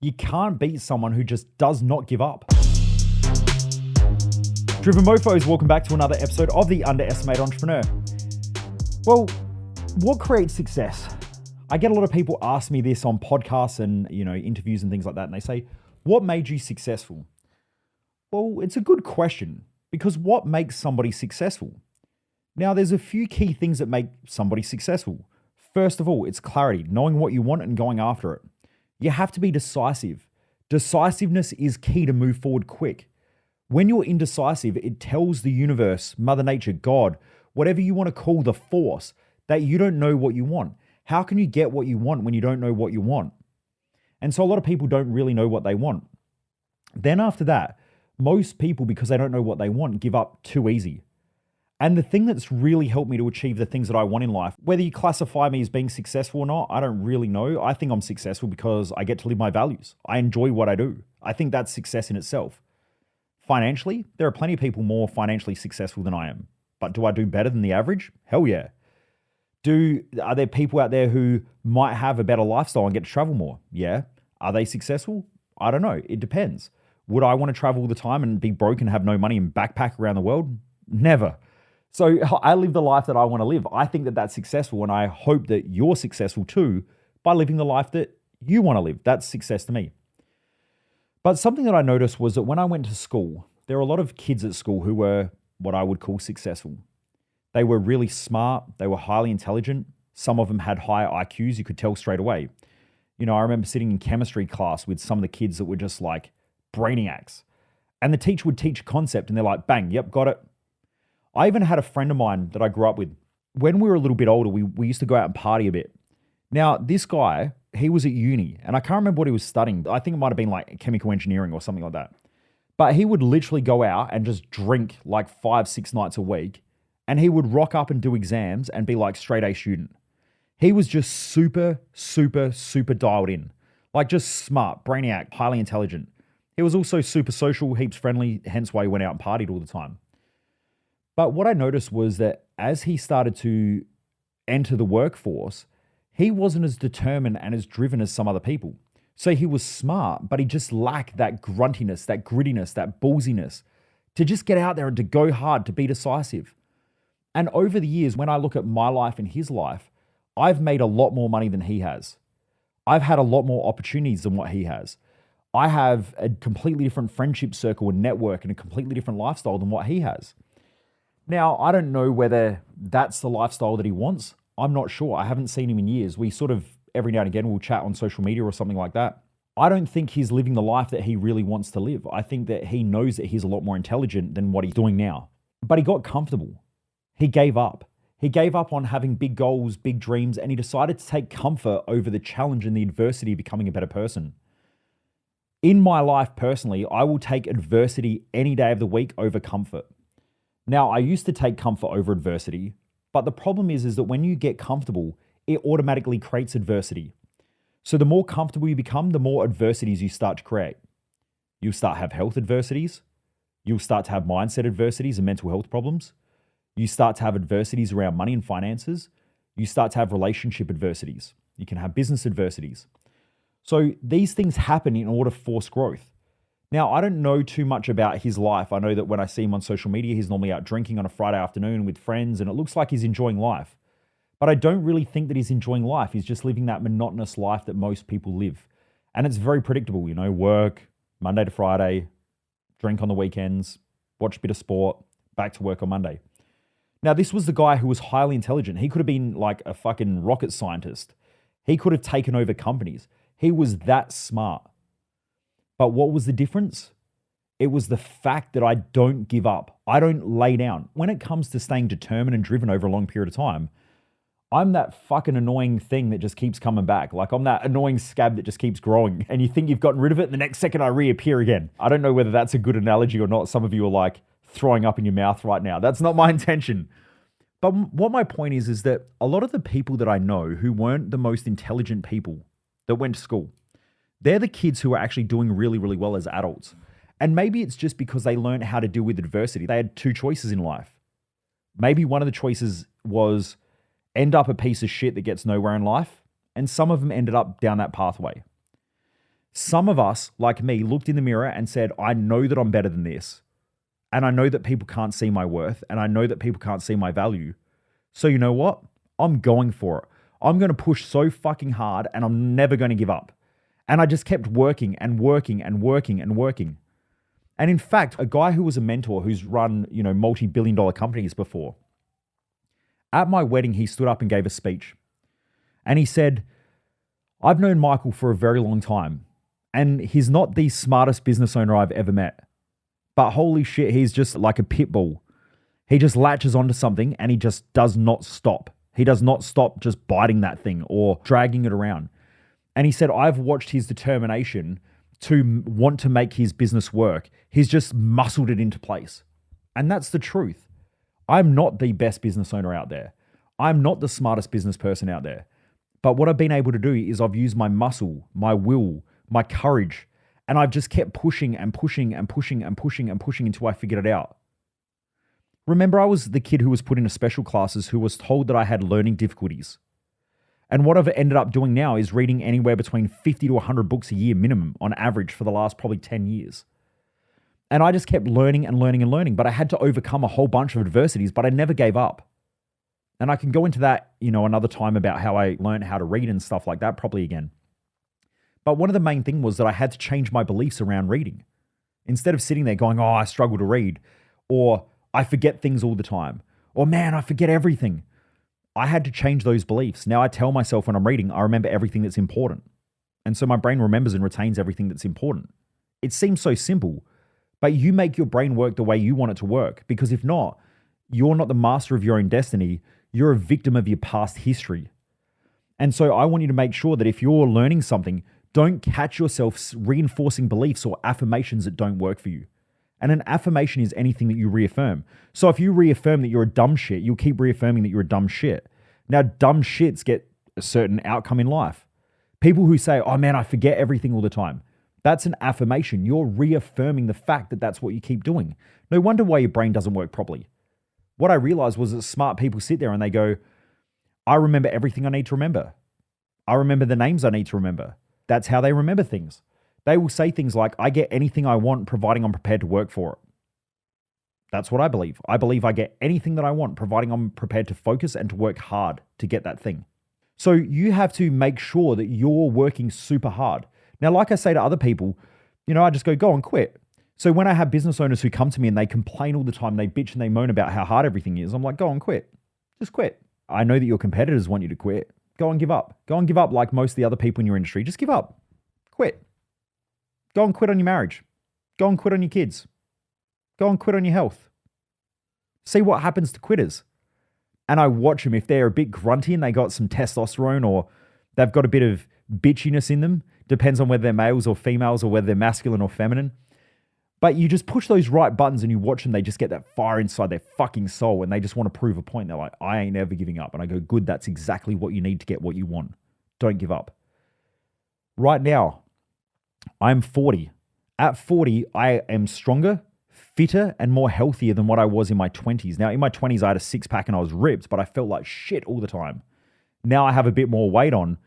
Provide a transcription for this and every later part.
You can't beat someone who just does not give up. Driven Mofos, welcome back to another episode of The Underestimated Entrepreneur. Well, what creates success? I get a lot of people ask me this on podcasts and interviews and things like that, and they say, what made you successful? Well, it's a good question, because what makes somebody successful? Now, there's a few key things that make somebody successful. First of all, it's clarity, knowing what you want and going after it. You have to be decisive. Decisiveness is key to move forward quick. When you're indecisive, it tells the universe, Mother Nature, God, whatever you want to call the force, that you don't know what you want. How can you get what you want when you don't know what you want? And so a lot of people don't really know what they want. Then after that, most people, because they don't know what they want, give up too easy. And the thing that's really helped me to achieve the things that I want in life, whether you classify me as being successful or not, I don't really know. I think I'm successful because I get to live my values. I enjoy what I do. I think that's success in itself. Financially, there are plenty of people more financially successful than I am. But do I do better than the average? Hell yeah. Are there people out there who might have a better lifestyle and get to travel more? Yeah. Are they successful? I don't know. It depends. Would I want to travel all the time and be broke and have no money and backpack around the world? Never. So I live the life that I want to live. I think that that's successful, and I hope that you're successful too by living the life that you want to live. That's success to me. But something that I noticed was that when I went to school, there were a lot of kids at school who were what I would call successful. They were really smart. They were highly intelligent. Some of them had higher IQs. You could tell straight away. I remember sitting in chemistry class with some of the kids that were just like brainiacs. And the teacher would teach a concept and they're like, bang, yep, got it. I even had a friend of mine that I grew up with. When we were a little bit older, we used to go out and party a bit. Now, this guy, he was at uni, and I can't remember what he was studying. I think it might have been like chemical engineering or something like that. But he would literally go out and just drink like 5-6 nights a week, and he would rock up and do exams and be like straight A student. He was just super, super, super dialed in. Like just smart, brainiac, highly intelligent. He was also super social, heaps friendly, hence why he went out and partied all the time. But what I noticed was that as he started to enter the workforce, he wasn't as determined and as driven as some other people. So he was smart, but he just lacked that gruntiness, that grittiness, that ballsiness to just get out there and to go hard, to be decisive. And over the years, when I look at my life and his life, I've made a lot more money than he has. I've had a lot more opportunities than what he has. I have a completely different friendship circle and network and a completely different lifestyle than what he has. Now, I don't know whether that's the lifestyle that he wants. I'm not sure. I haven't seen him in years. We sort of, every now and again, we'll chat on social media or something like that. I don't think he's living the life that he really wants to live. I think that he knows that he's a lot more intelligent than what he's doing now. But he got comfortable. He gave up. He gave up on having big goals, big dreams, and he decided to take comfort over the challenge and the adversity of becoming a better person. In my life personally, I will take adversity any day of the week over comfort. Now, I used to take comfort over adversity, but the problem is that when you get comfortable, it automatically creates adversity. So the more comfortable you become, the more adversities you start to create. You'll start to have health adversities. You'll start to have mindset adversities and mental health problems. You start to have adversities around money and finances. You start to have relationship adversities. You can have business adversities. So these things happen in order to force growth. Now, I don't know too much about his life. I know that when I see him on social media, he's normally out drinking on a Friday afternoon with friends, and it looks like he's enjoying life. But I don't really think that he's enjoying life. He's just living that monotonous life that most people live. And it's very predictable, work, Monday to Friday, drink on the weekends, watch a bit of sport, back to work on Monday. Now, this was the guy who was highly intelligent. He could have been like a fucking rocket scientist. He could have taken over companies. He was that smart. But what was the difference? It was the fact that I don't give up. I don't lay down. When it comes to staying determined and driven over a long period of time, I'm that fucking annoying thing that just keeps coming back. Like I'm that annoying scab that just keeps growing and you think you've gotten rid of it and the next second I reappear again. I don't know whether that's a good analogy or not. Some of you are like throwing up in your mouth right now. That's not my intention. But what my point is that a lot of the people that I know who weren't the most intelligent people that went to school, they're the kids who are actually doing really, really well as adults. And maybe it's just because they learned how to deal with adversity. They had two choices in life. Maybe one of the choices was end up a piece of shit that gets nowhere in life, and some of them ended up down that pathway. Some of us, like me, looked in the mirror and said, I know that I'm better than this. And I know that people can't see my worth. And I know that people can't see my value. So you know what? I'm going for it. I'm going to push so fucking hard and I'm never going to give up. And I just kept working and working and working and working. And in fact, a guy who was a mentor who's run, multi-billion-dollar companies before, at my wedding, he stood up and gave a speech. And he said, I've known Michael for a very long time. And he's not the smartest business owner I've ever met. But holy shit, he's just like a pit bull. He just latches onto something and he just does not stop. He does not stop just biting that thing or dragging it around. And he said, I've watched his determination to want to make his business work. He's just muscled it into place. And that's the truth. I'm not the best business owner out there. I'm not the smartest business person out there. But what I've been able to do is I've used my muscle, my will, my courage, and I've just kept pushing and pushing and pushing and pushing and pushing until I figured it out. Remember, I was the kid who was put into special classes who was told that I had learning difficulties. And what I've ended up doing now is reading anywhere between 50 to 100 books a year minimum on average for the last probably 10 years. And I just kept learning and learning and learning, but I had to overcome a whole bunch of adversities, but I never gave up. And I can go into that, another time about how I learned how to read and stuff like that probably again. But one of the main things was that I had to change my beliefs around reading. Instead of sitting there going, I struggle to read, or I forget things all the time, or man, I forget everything. I had to change those beliefs. Now I tell myself when I'm reading, I remember everything that's important. And so my brain remembers and retains everything that's important. It seems so simple, but you make your brain work the way you want it to work. Because if not, you're not the master of your own destiny. You're a victim of your past history. And so I want you to make sure that if you're learning something, don't catch yourself reinforcing beliefs or affirmations that don't work for you. And an affirmation is anything that you reaffirm. So if you reaffirm that you're a dumb shit, you'll keep reaffirming that you're a dumb shit. Now, dumb shits get a certain outcome in life. People who say, oh man, I forget everything all the time. That's an affirmation. You're reaffirming the fact that that's what you keep doing. No wonder why your brain doesn't work properly. What I realized was that smart people sit there and they go, I remember everything I need to remember. I remember the names I need to remember. That's how they remember things. They will say things like, I get anything I want providing I'm prepared to work for it. That's what I believe. I believe I get anything that I want providing I'm prepared to focus and to work hard to get that thing. So you have to make sure that you're working super hard. Now, like I say to other people, I just go on, quit. So when I have business owners who come to me and they complain all the time, they bitch and they moan about how hard everything is, I'm like, go on, quit. Just quit. I know that your competitors want you to quit. Go and give up. Go and give up like most of the other people in your industry. Just give up. Quit. Go and quit on your marriage. Go and quit on your kids. Go and quit on your health. See what happens to quitters. And I watch them. If they're a bit grunty and they got some testosterone or they've got a bit of bitchiness in them, depends on whether they're males or females or whether they're masculine or feminine. But you just push those right buttons and you watch them, they just get that fire inside their fucking soul and they just want to prove a point. They're like, I ain't ever giving up. And I go, good, that's exactly what you need to get what you want. Don't give up. Right now, I'm 40. At 40, I am stronger, fitter, and more healthier than what I was in my 20s. Now, in my 20s, I had a six-pack and I was ripped, but I felt like shit all the time. Now I have a bit more weight on,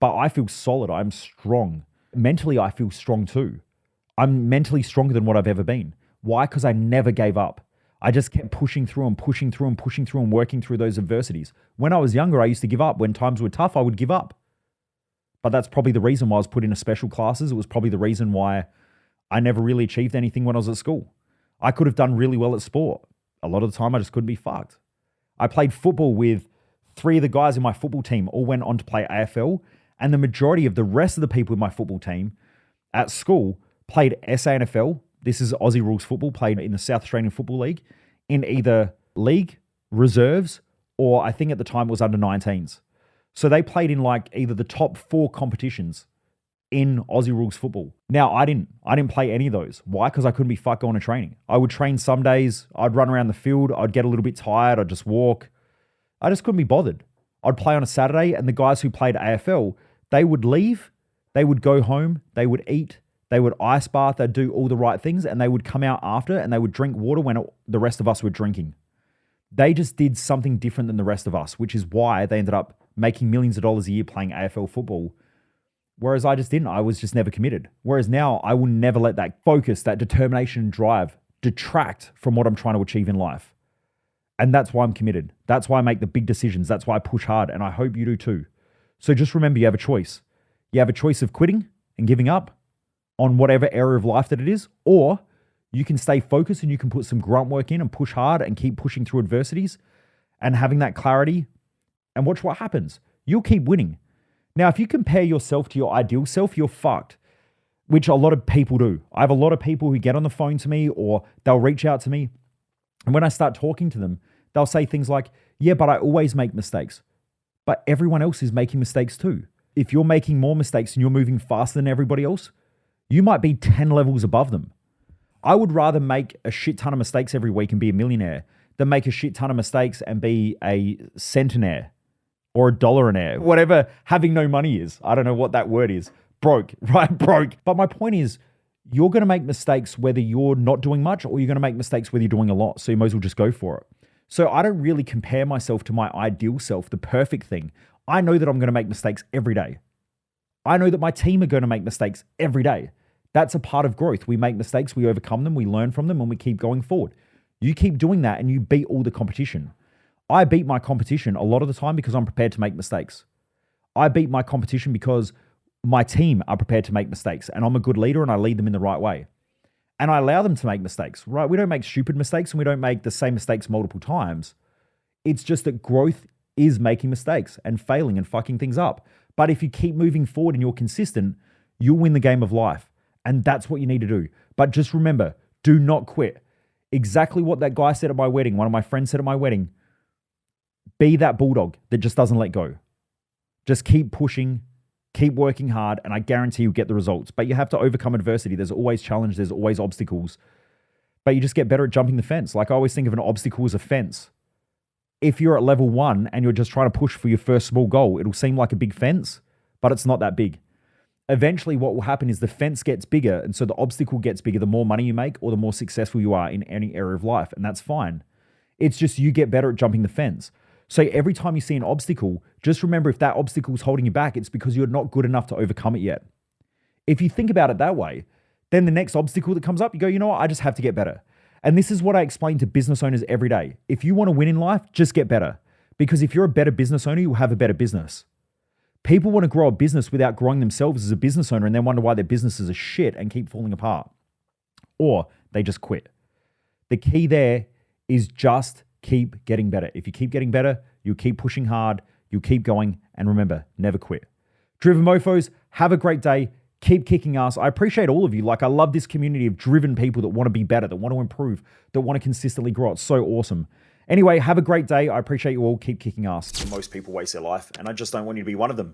but I feel solid. I'm strong. Mentally, I feel strong too. I'm mentally stronger than what I've ever been. Why? Because I never gave up. I just kept pushing through and pushing through and pushing through and working through those adversities. When I was younger, I used to give up. When times were tough, I would give up. But that's probably the reason why I was put into special classes. It was probably the reason why I never really achieved anything when I was at school. I could have done really well at sport. A lot of the time, I just couldn't be fucked. I played football with 3 of the guys in my football team all went on to play AFL. And the majority of the rest of the people in my football team at school played SANFL. This is Aussie Rules football, played in the South Australian Football League, in either league, reserves, or I think at the time it was under 19s. So they played in like either the top 4 competitions in Aussie Rules football. Now, I didn't play any of those. Why? Because I couldn't be fucked going to training. I would train some days. I'd run around the field. I'd get a little bit tired. I'd just walk. I just couldn't be bothered. I'd play on a Saturday, and the guys who played AFL, they would leave. They would go home. They would eat. They would ice bath. They'd do all the right things, and they would come out after, and they would drink water when the rest of us were drinking. They just did something different than the rest of us, which is why they ended up making millions of dollars a year playing AFL football. Whereas I just didn't. I was just never committed. Whereas now I will never let that focus, that determination and drive detract from what I'm trying to achieve in life. And that's why I'm committed. That's why I make the big decisions. That's why I push hard. And I hope you do too. So just remember, you have a choice. You have a choice of quitting and giving up on whatever area of life that it is, or you can stay focused and you can put some grunt work in and push hard and keep pushing through adversities and having that clarity and watch what happens. You'll keep winning. Now, if you compare yourself to your ideal self, you're fucked, which a lot of people do. I have a lot of people who get on the phone to me or they'll reach out to me. And when I start talking to them, they'll say things like, yeah, but I always make mistakes. But everyone else is making mistakes too. If you're making more mistakes and you're moving faster than everybody else, you might be 10 levels above them. I would rather make a shit ton of mistakes every week and be a millionaire than make a shit ton of mistakes and be a centenaire or a dollaraire, whatever having no money is. I don't know what that word is. Broke, right? Broke. But my point is, you're going to make mistakes whether you're not doing much or you're going to make mistakes whether you're doing a lot. So you might as well just go for it. So I don't really compare myself to my ideal self, the perfect thing. I know that I'm going to make mistakes every day. I know that my team are going to make mistakes every day. That's a part of growth. We make mistakes, we overcome them, we learn from them, and we keep going forward. You keep doing that and you beat all the competition. I beat my competition a lot of the time because I'm prepared to make mistakes. I beat my competition because my team are prepared to make mistakes and I'm a good leader and I lead them in the right way. And I allow them to make mistakes, right? We don't make stupid mistakes and we don't make the same mistakes multiple times. It's just that growth is making mistakes and failing and fucking things up. But if you keep moving forward and you're consistent, you'll win the game of life. And that's what you need to do. But just remember, do not quit. Exactly what that guy said at my wedding, one of my friends said at my wedding, be that bulldog that just doesn't let go. Just keep pushing, keep working hard, and I guarantee you'll get the results. But you have to overcome adversity. There's always challenge, there's always obstacles. But you just get better at jumping the fence. Like I always think of an obstacle as a fence. If you're at level 1 and you're just trying to push for your first small goal, it'll seem like a big fence, but it's not that big. Eventually what will happen is the fence gets bigger, and so the obstacle gets bigger the more money you make or the more successful you are in any area of life, and that's fine. It's just you get better at jumping the fence. So every time you see an obstacle, just remember if that obstacle is holding you back, it's because you're not good enough to overcome it yet. If you think about it that way, then the next obstacle that comes up, you go, you know what, I just have to get better. And this is what I explain to business owners every day. If you want to win in life, just get better. Because if you're a better business owner, you'll have a better business. People want to grow a business without growing themselves as a business owner and then wonder why their businesses are shit and keep falling apart. Or they just quit. The key there is just keep getting better. If you keep getting better, you'll keep pushing hard, you'll keep going, and remember, never quit. Driven Mofos, have a great day. Keep kicking ass. I appreciate all of you. Like, I love this community of driven people that want to be better, that want to improve, that want to consistently grow. It's so awesome. Anyway, have a great day. I appreciate you all. Keep kicking ass. Most people waste their life, and I just don't want you to be one of them.